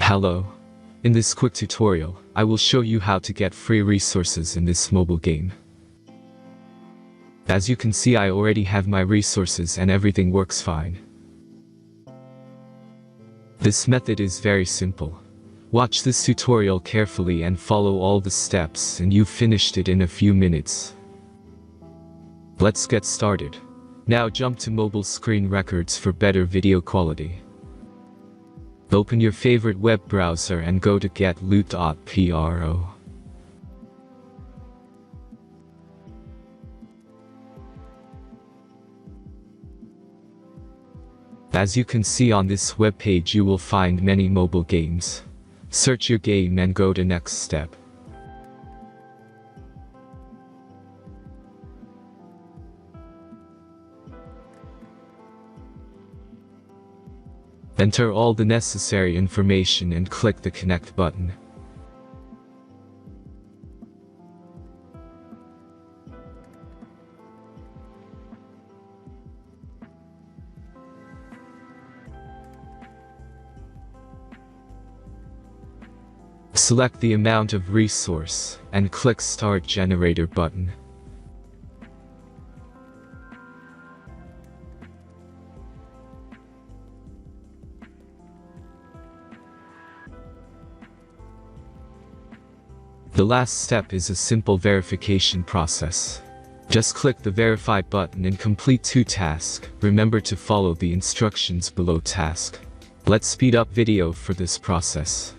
Hello. In this quick tutorial, I will show you how to get free resources in this mobile game. As you can see, I already have my resources and everything works fine. This method is very simple. Watch this tutorial carefully and follow all the steps and you've finished it in a few minutes. Let's get started. Now jump to mobile screen records for better video quality. Open your favorite web browser and go to getloot.pro. As you can see on this web page, you will find many mobile games. Search your game and go to next step. Enter all the necessary information and click the connect button. Select the amount of resource and click Start Generator button. The last step is a simple verification process. Just click the Verify button and complete 2 tasks. Remember to follow the instructions below task. Let's speed up video for this process.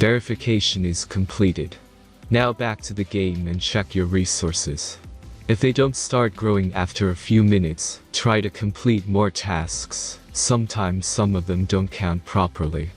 Verification is completed. Now back to the game and check your resources. If they don't start growing after a few minutes, try to complete more tasks. Sometimes some of them don't count properly.